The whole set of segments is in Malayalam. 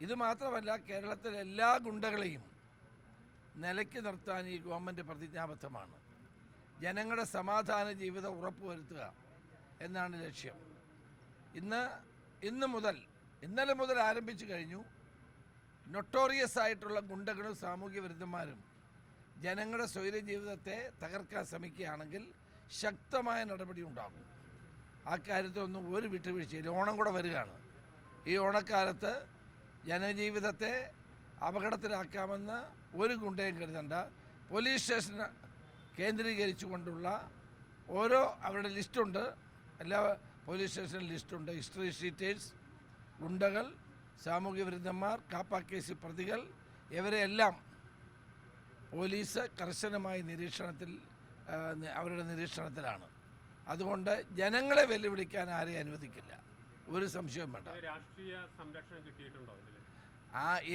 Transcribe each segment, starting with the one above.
ഇത് മാത്രമല്ല, കേരളത്തിലെ എല്ലാ ഗുണ്ടകളെയും നിലയ്ക്ക് നിർത്താൻ ഈ ഗവൺമെൻറ് പ്രതിജ്ഞാബദ്ധമാണ്. ജനങ്ങളുടെ സമാധാന ജീവിതം ഉറപ്പുവരുത്തുക എന്നാണ് ലക്ഷ്യം. ഇന്നലെ മുതൽ ആരംഭിച്ചു കഴിഞ്ഞു. നൊട്ടോറിയസ് ആയിട്ടുള്ള ഗുണ്ടകളും സാമൂഹ്യ വിരുദ്ധന്മാരും ജനങ്ങളുടെ സ്വൈര ജീവിതത്തെ തകർക്കാൻ ശ്രമിക്കുകയാണെങ്കിൽ ശക്തമായ നടപടി ഉണ്ടാകും. ആ കാര്യത്തിലൊന്നും ഒരു വിട്ടുവീഴ്ചയില്ല. ഓണം കൂടെ വരികയാണ്. ഈ ഓണക്കാലത്ത് ജനജീവിതത്തെ അപകടത്തിലാക്കാമെന്ന് ഒരു ഗുണ്ടയും കരുതണ്ട. പോലീസ് സ്റ്റേഷൻ കേന്ദ്രീകരിച്ചുകൊണ്ടുള്ള അവരുടെ ലിസ്റ്റുണ്ട്. എല്ലാ പോലീസ് സ്റ്റേഷനിൽ ലിസ്റ്റുണ്ട്. ഹിസ്റ്ററി ഷീറ്റേഴ്സ്, ഗുണ്ടകൾ, സാമൂഹ്യ വിരുദ്ധന്മാർ, കാപ്പ കേസിൽ പ്രതികൾ, ഇവരെല്ലാം പോലീസ് കർശനമായി അവരുടെ നിരീക്ഷണത്തിലാണ്. അതുകൊണ്ട് ജനങ്ങളെ വെല്ലുവിളിക്കാൻ ആരെയും അനുവദിക്കില്ല. ഒരു സംശയവും വേണ്ട. രാഷ്ട്രീയ സംരക്ഷണം കിട്ടിയിട്ടുണ്ടോ?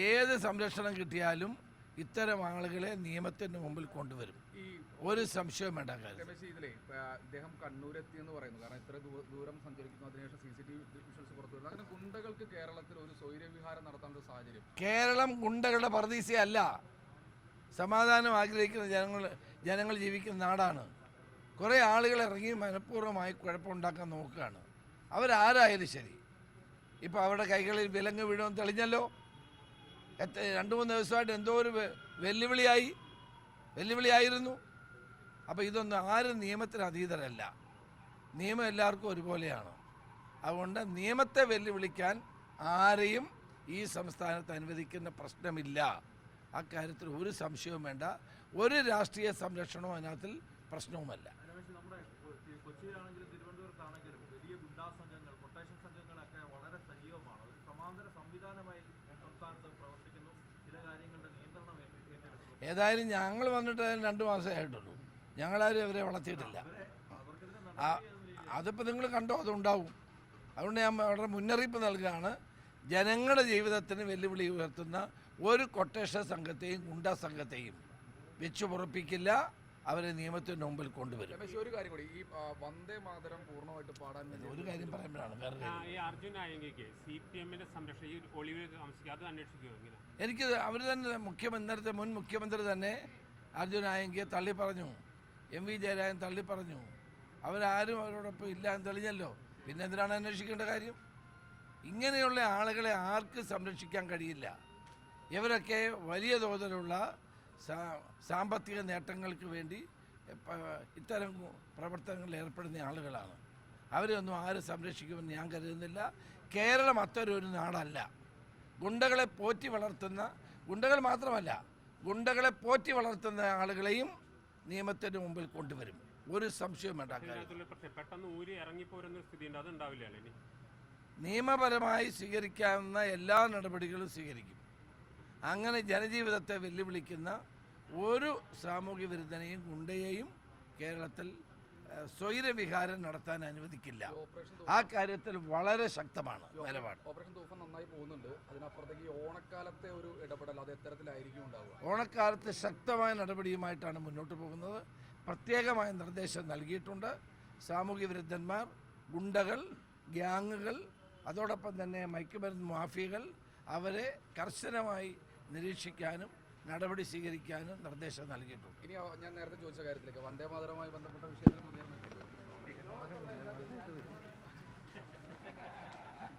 ഏത് സംരക്ഷണം കിട്ടിയാലും ഇത്തരം ആളുകളെ നിയമത്തിന് മുമ്പിൽ കൊണ്ടുവരും. ഒരു സംശയവും വേണ്ട കാര്യം. ഇദ്ദേഹം കണ്ണൂരെത്തി എന്ന് പറയുന്നു. കാരണം ഇത്ര ദൂരം സഞ്ചരിക്കുന്നു. അതിനുശേഷം CCTV വിഷ്വൽസ് പുറത്തു വരുന്നു. അങ്ങനെ ഗുണ്ടകൾക്ക് കേരളത്തിൽ ഒരു സ്വൈര്യവിഹാരം നടത്താനുള്ള സാഹചര്യം. കേരളം ഗുണ്ടകളുടെ പറുദീസയല്ല. സമാധാനം ആഗ്രഹിക്കുന്ന ജനങ്ങൾ ജീവിക്കുന്ന നാടാണ്. കുറേ ആളുകൾ ഇറങ്ങി മനഃപൂർവ്വമായി കുഴപ്പമുണ്ടാക്കാൻ നോക്കുകയാണ്. അവരാരായാലും ശരി. ഇപ്പോൾ അവരുടെ കൈകളിൽ വിലങ്ങ് വീഴുമെന്ന് തെളിഞ്ഞല്ലോ. 2-3 ദിവസമായിട്ട് എന്തോ ഒരു വെല്ലുവിളിയായിരുന്നു. അപ്പോൾ ഇതൊന്നും ആരും നിയമത്തിന് അതീതരല്ല. നിയമം എല്ലാവർക്കും ഒരുപോലെയാണ്. അതുകൊണ്ട് നിയമത്തെ വെല്ലുവിളിക്കാൻ ആരെയും ഈ സംസ്ഥാനത്ത് അനുവദിക്കുന്ന പ്രശ്നമില്ല. അക്കാര്യത്തിൽ ഒരു സംശയവും വേണ്ട. ഒരു രാഷ്ട്രീയ സംരക്ഷണവും അതിനകത്തിൽ പ്രശ്നവുമല്ല. കൊച്ചിയിലാണെങ്കിലും തിരുവനന്തപുരത്താണെങ്കിലും വലിയ ഗുണ്ടാ സംഘങ്ങൾ, കൊട്ടേഷൻ സംഘങ്ങളൊക്കെ വളരെ സജീവമാണ്. ഒരു സമാന്തര സംവിധാനമായി സംസ്ഥാനത്ത് പ്രവർത്തിക്കുന്നു. ചില കാര്യങ്ങളുടെ നിയന്ത്രണം ഏറ്റെടുക്കുന്നു. ഏതായാലും ഞങ്ങൾ വന്നിട്ട് 2 മാസമേ ആയിട്ടുള്ളൂ. ഞങ്ങളാരും അവരെ വളർത്തിയിട്ടില്ല. അതിപ്പോൾ നിങ്ങൾ കണ്ടോ, അതുണ്ടാവും. അതുകൊണ്ട് ഞാൻ വളരെ മുന്നറിയിപ്പ് നൽകുകയാണ്. ജനങ്ങളുടെ ജീവിതത്തിന് വെല്ലുവിളി ഉയർത്തുന്ന ഒരു കൊട്ടേഷൻ സംഘത്തെയും ഗുണ്ടാ സംഘത്തെയും വെച്ചു പൊറപ്പിക്കില്ല. അവരെ നിയമത്തിന് മുമ്പിൽ കൊണ്ടുവരും. ഒരു കാര്യം കൂടി, ഈ വന്ദേ മാതരം പൂർണ്ണമായിട്ട് പാടാൻ ഒരു കാര്യം പറയുമ്പോഴാണ് എനിക്ക് അവർ തന്നെ ഇന്നത്തെ മുൻ മുഖ്യമന്ത്രി തന്നെ അർജുൻ ആയങ്കിയെ തള്ളി പറഞ്ഞു. MV ജയരാജൻ തള്ളി പറഞ്ഞു. അവരാരും അവരോടൊപ്പം ഇല്ല എന്ന് തെളിഞ്ഞല്ലോ. പിന്നെ എന്തിനാണ് അന്വേഷിക്കേണ്ട കാര്യം? ഇങ്ങനെയുള്ള ആളുകളെ ആർക്ക് സംരക്ഷിക്കാൻ കഴിയില്ല. ഇവരൊക്കെ വലിയ തോതിലുള്ള സാമ്പത്തിക നേട്ടങ്ങൾക്ക് വേണ്ടി ഇത്തരം പ്രവർത്തനങ്ങളിൽ ഏർപ്പെടുന്ന ആളുകളാണ്. അവരെയൊന്നും ആരും സംരക്ഷിക്കുമെന്ന് ഞാൻ കരുതുന്നില്ല. കേരളം അത്തരൊരു നാടല്ല. ഗുണ്ടകളെ പോറ്റി വളർത്തുന്ന, ഗുണ്ടകൾ മാത്രമല്ല, ഗുണ്ടകളെ പോറ്റി വളർത്തുന്ന ആളുകളെയും നിയമത്തിന് മുമ്പിൽ കൊണ്ടുവരും. ഒരു സംശയവും വേണ്ട. നിയമപരമായി സ്വീകരിക്കാവുന്ന എല്ലാ നടപടികളും സ്വീകരിക്കും. അങ്ങനെ ജനജീവിതത്തെ വെല്ലുവിളിക്കുന്ന ഒരു സാമൂഹ്യ വിരുദ്ധനെയും ഗുണ്ടയെയും കേരളത്തിൽ സ്വൈരവിഹാരം നടത്താൻ അനുവദിക്കില്ല. ആ കാര്യത്തിൽ വളരെ ശക്തമാണ് നിലപാട്. ഓപ്പറേഷൻ തൂഫാൻ നന്നായി പോകുന്നുണ്ട്. അതിനപ്പുറത്തേക്ക് ഓണക്കാലത്തെ ഒരു ഇടപെടൽ അത് എത്തരത്തിലായിരിക്കും ഉണ്ടാവുക? ഓണക്കാലത്ത് ശക്തമായ നടപടിയുമായിട്ടാണ് മുന്നോട്ട് പോകുന്നത്. പ്രത്യേകമായ നിർദ്ദേശം നൽകിയിട്ടുണ്ട്. സാമൂഹ്യ വിരുദ്ധന്മാർ, ഗുണ്ടകൾ, ഗ്യാങ്ങുകൾ, അതോടൊപ്പം തന്നെ മയക്കുമരുന്ന് മാഫിയകൾ, അവരെ കർശനമായി നിരീക്ഷിക്കാനും നടപടി സ്വീകരിക്കാനും നിർദ്ദേശം നൽകിയിട്ടുണ്ട്. ഇനി ഞാൻ നേരത്തെ ചോദിച്ച കാര്യത്തിലേക്ക് വന്ദേ മാതരവുമായി ബന്ധപ്പെട്ട വിഷയത്തിൽ